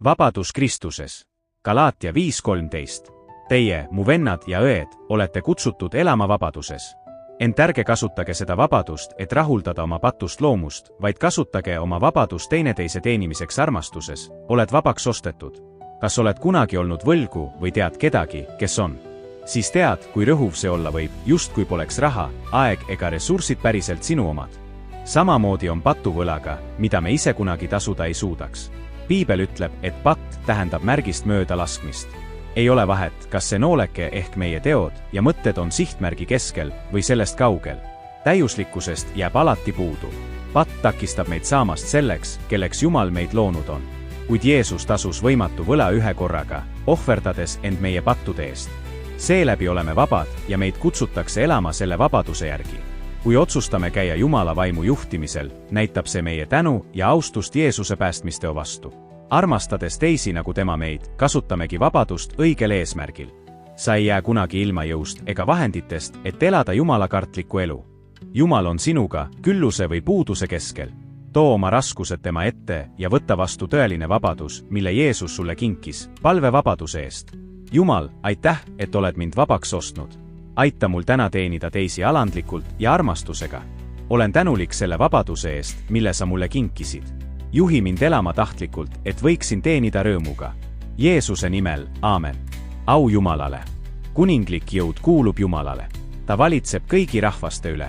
Vabadus Kristuses. Galaatia 5:13. Teie, mu vennad ja õed, olete kutsutud elama vabaduses. Ent ärge kasutage seda vabadust, et rahuldada oma patust loomust, vaid kasutage oma vabadust teineteise teenimiseks armastuses. Oled vabaks ostetud. Kas oled kunagi olnud võlgu või tead kedagi, kes on? Siis tead, kui rõhuv see olla võib, justkui poleks raha, aeg ega ressursid päriselt sinu omad. Samamoodi on patuvõlaga, mida me ise kunagi tasuda ei suudaks. Piibel ütleb, et patt tähendab märgist mööda laskmist. Ei ole vahet, kas see nooleke ehk meie teod ja mõtted on sihtmärgi keskel või sellest kaugel. Täiuslikkusest jääb alati puudu. Patt takistab meid saamast selleks, kelleks Jumal meid loonud on. Kuid Jeesus tasus võimatu võla ühe korraga, ohverdades end meie pattude eest. Seeläbi oleme vabad ja meid kutsutakse elama selle vabaduse järgi. Kui otsustame käia Jumala vaimu juhtimisel, näitab see meie tänu ja austust Jeesuse päästmisteo vastu. Armastades teisi nagu tema meid, kasutamegi vabadust õigel eesmärgil. Sa ei jää kunagi ilma jõust ega vahenditest, et elada Jumala kartlikku elu. Jumal on sinuga, külluse või puuduse keskel. Too oma raskused tema ette ja võtta vastu tõeline vabadus, mille Jeesus sulle kinkis, palve vabaduse eest. Jumal, aitäh, et oled mind vabaks ostnud. Aita mul täna teenida teisi alandlikult ja armastusega. Olen tänulik selle vabaduse eest, mille sa mulle kinkisid. Juhi mind elama tahtlikult, et võiksin teenida rõõmuga. Jeesuse nimel, aamen. Au Jumalale. Kuninglik jõud kuulub Jumalale. Ta valitseb kõigi rahvaste üle.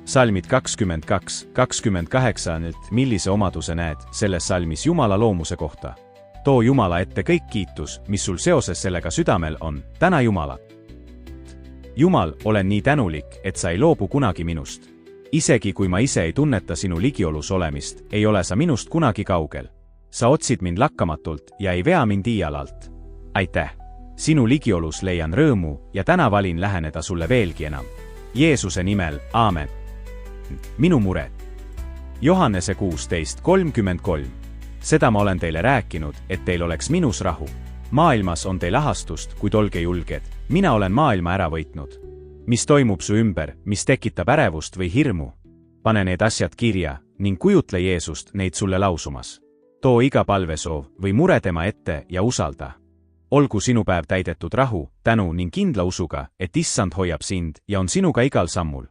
Salmid 22:28. Millise omaduse näed selles salmis Jumala loomuse kohta? Too Jumala ette kõik kiitus, mis sul seoses sellega südamel on. Täna Jumalat. Jumal, olen nii tänulik, et sa ei loobu kunagi minust. Isegi kui ma ise ei tunneta sinu ligiolus olemist, ei ole sa minust kunagi kaugel. Sa otsid mind lakkamatult ja ei vea mind iialalt. Aitäh! Sinu ligiolus leian rõõmu ja täna valin läheneda sulle veelgi enam. Jeesuse nimel, aamen. Minu mured. Johannese 16:33. Seda ma olen teile rääkinud, et teil oleks minus rahu. Maailmas on teil ahastust, kuid olge julged. Mina olen maailma ära võitnud. Mis toimub su ümber, mis tekitab ärevust või hirmu? Pane need asjad kirja ning kujutle Jeesust neid sulle lausumas. Too iga palvesoov või mure tema ette ja usalda. Olgu sinu päev täidetud rahu, tänu ning kindla usuga, et Issand hoiab sind ja on sinuga igal sammul.